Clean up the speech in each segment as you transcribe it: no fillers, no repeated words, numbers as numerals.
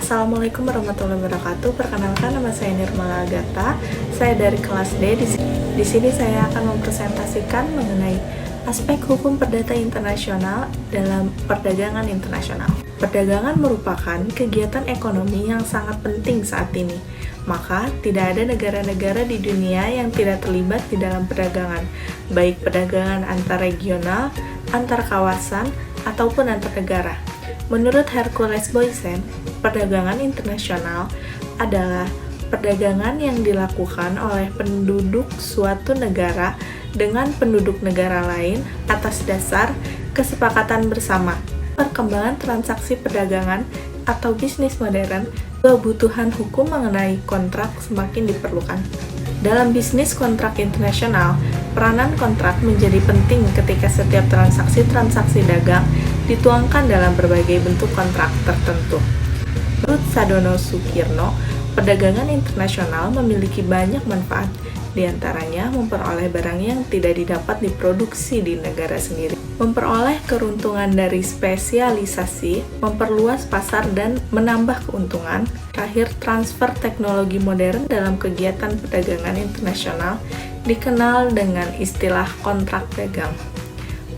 Assalamualaikum warahmatullahi wabarakatuh. Perkenalkan, nama saya Nirmala Agatha. Saya dari kelas D. Di sini saya akan mempresentasikan mengenai aspek hukum perdata internasional dalam perdagangan internasional. Perdagangan merupakan kegiatan ekonomi yang sangat penting saat ini. Maka, tidak ada negara-negara di dunia yang tidak terlibat di dalam perdagangan, baik perdagangan antar regional, antar kawasan, ataupun antar negara. Menurut Hercules Boysen, perdagangan internasional adalah perdagangan yang dilakukan oleh penduduk suatu negara dengan penduduk negara lain atas dasar kesepakatan bersama. Perkembangan transaksi perdagangan atau bisnis modern, kebutuhan hukum mengenai kontrak semakin diperlukan. Dalam bisnis kontrak internasional, peranan kontrak menjadi penting ketika setiap transaksi dagang dituangkan dalam berbagai bentuk kontrak tertentu. Menurut Sadono Sukirno, perdagangan internasional memiliki banyak manfaat, diantaranya memperoleh barang yang tidak didapat diproduksi di negara sendiri, memperoleh keuntungan dari spesialisasi, memperluas pasar dan menambah keuntungan. Terakhir, transfer teknologi modern dalam kegiatan perdagangan internasional dikenal dengan istilah kontrak dagang.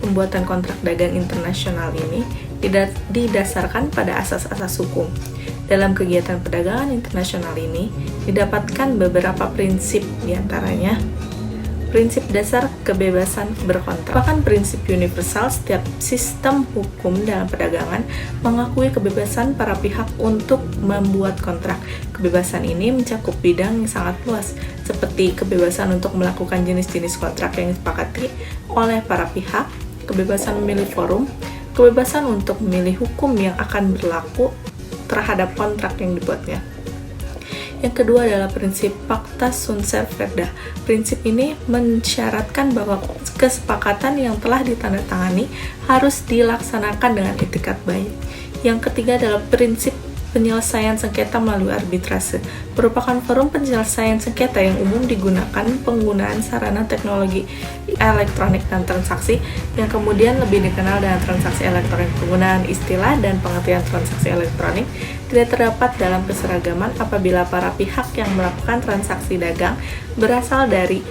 Pembuatan kontrak dagang internasional ini didasarkan pada asas-asas hukum. Dalam kegiatan perdagangan internasional ini didapatkan beberapa prinsip, diantaranya prinsip dasar kebebasan berkontrak. Merupakan prinsip universal, setiap sistem hukum dalam perdagangan mengakui kebebasan para pihak untuk membuat kontrak. Kebebasan ini mencakup bidang yang sangat luas, seperti kebebasan untuk melakukan jenis-jenis kontrak yang disepakati oleh para pihak, kebebasan memilih forum, kebebasan untuk memilih hukum yang akan berlaku terhadap kontrak yang dibuatnya. Yang kedua adalah prinsip Pacta sunt servanda. Prinsip ini mensyaratkan bahwa kesepakatan yang telah ditandatangani harus dilaksanakan dengan itikat baik. Yang ketiga adalah prinsip penyelesaian sengketa melalui arbitrase. Merupakan forum penyelesaian sengketa yang umum digunakan penggunaan sarana teknologi elektronik dan transaksi yang kemudian lebih dikenal dengan transaksi elektronik. Penggunaan istilah dan pengertian transaksi elektronik tidak terdapat dalam keseragaman apabila para pihak yang melakukan transaksi dagang berasal dari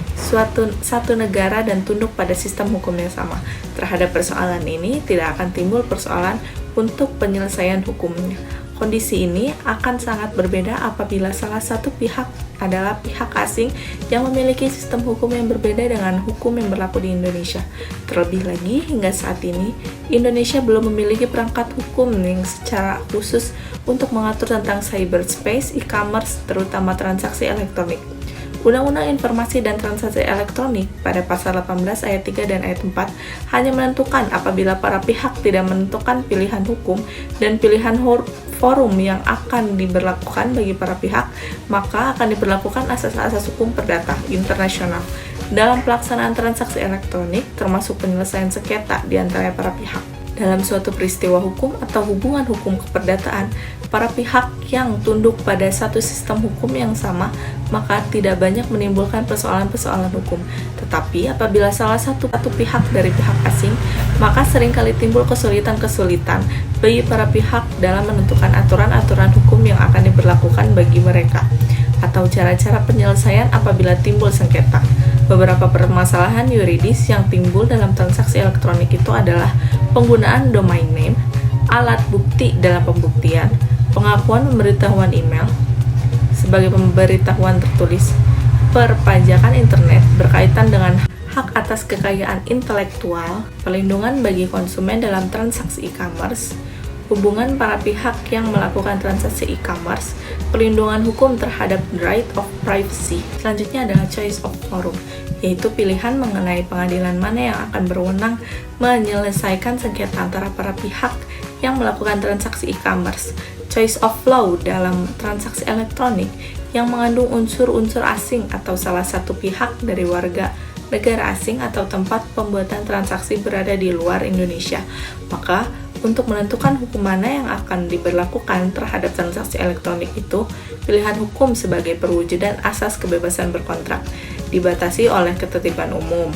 satu negara dan tunduk pada sistem hukum yang sama. Terhadap persoalan ini tidak akan timbul persoalan untuk penyelesaian hukumnya. Kondisi ini akan sangat berbeda apabila salah satu pihak adalah pihak asing yang memiliki sistem hukum yang berbeda dengan hukum yang berlaku di Indonesia. Terlebih lagi, hingga saat ini, Indonesia belum memiliki perangkat hukum yang secara khusus untuk mengatur tentang cyberspace, e-commerce, terutama transaksi elektronik. Undang-Undang Informasi dan Transaksi Elektronik pada pasal 18 ayat 3 dan ayat 4 hanya menentukan apabila para pihak tidak menentukan pilihan hukum dan pilihan forum yang akan diberlakukan bagi para pihak, maka akan diberlakukan asas-asas hukum perdata internasional dalam pelaksanaan transaksi elektronik, termasuk penyelesaian sengketa di antara para pihak. Dalam suatu peristiwa hukum atau hubungan hukum keperdataan, para pihak yang tunduk pada satu sistem hukum yang sama, maka tidak banyak menimbulkan persoalan-persoalan hukum. Tetapi apabila salah satu pihak dari pihak asing, maka seringkali timbul kesulitan-kesulitan bagi para pihak dalam menentukan aturan-aturan hukum yang akan diberlakukan bagi mereka, atau cara-cara penyelesaian apabila timbul sengketa. Beberapa permasalahan yuridis yang timbul dalam transaksi elektronik itu adalah penggunaan domain name, alat bukti dalam pembuktian, pengakuan pemberitahuan email sebagai pemberitahuan tertulis, perpajakan internet berkaitan dengan hak atas kekayaan intelektual, perlindungan bagi konsumen dalam transaksi e-commerce, hubungan para pihak yang melakukan transaksi e-commerce, perlindungan hukum terhadap right of privacy. Selanjutnya adalah choice of forum, yaitu pilihan mengenai pengadilan mana yang akan berwenang menyelesaikan sengketa antara para pihak yang melakukan transaksi e-commerce. Choice of law dalam transaksi elektronik yang mengandung unsur-unsur asing atau salah satu pihak dari warga negara asing atau tempat pembuatan transaksi berada di luar Indonesia. Maka, untuk menentukan hukum mana yang akan diberlakukan terhadap transaksi elektronik itu, pilihan hukum sebagai perwujudan asas kebebasan berkontrak dibatasi oleh ketertiban umum.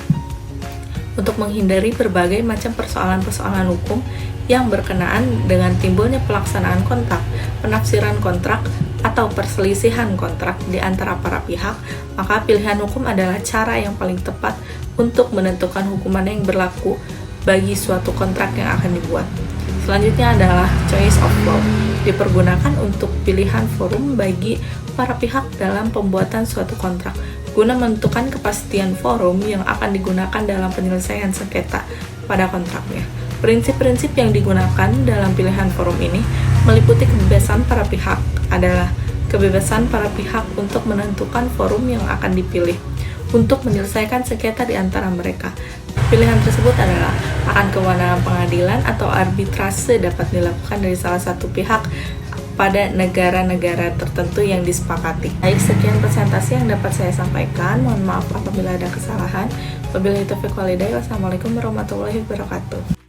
Untuk menghindari berbagai macam persoalan-persoalan hukum yang berkenaan dengan timbulnya pelaksanaan kontrak, penafsiran kontrak, atau perselisihan kontrak di antara para pihak, maka pilihan hukum adalah cara yang paling tepat untuk menentukan hukuman yang berlaku bagi suatu kontrak yang akan dibuat. Selanjutnya adalah choice of law, dipergunakan untuk pilihan forum bagi para pihak dalam pembuatan suatu kontrak, guna menentukan kepastian forum yang akan digunakan dalam penyelesaian sengketa pada kontraknya. Prinsip-prinsip yang digunakan dalam pilihan forum ini meliputi kebebasan para pihak adalah kebebasan para pihak untuk menentukan forum yang akan dipilih untuk menyelesaikan sengketa di antara mereka. Pilihan tersebut adalah akan kewenangan pengadilan atau arbitrase dapat dilakukan dari salah satu pihak pada negara-negara tertentu yang disepakati. Baik, sekian presentasi yang dapat saya sampaikan. Mohon maaf apabila ada kesalahan. Wabillahi taufiq wal hidayah. Wassalamualaikum warahmatullahi wabarakatuh.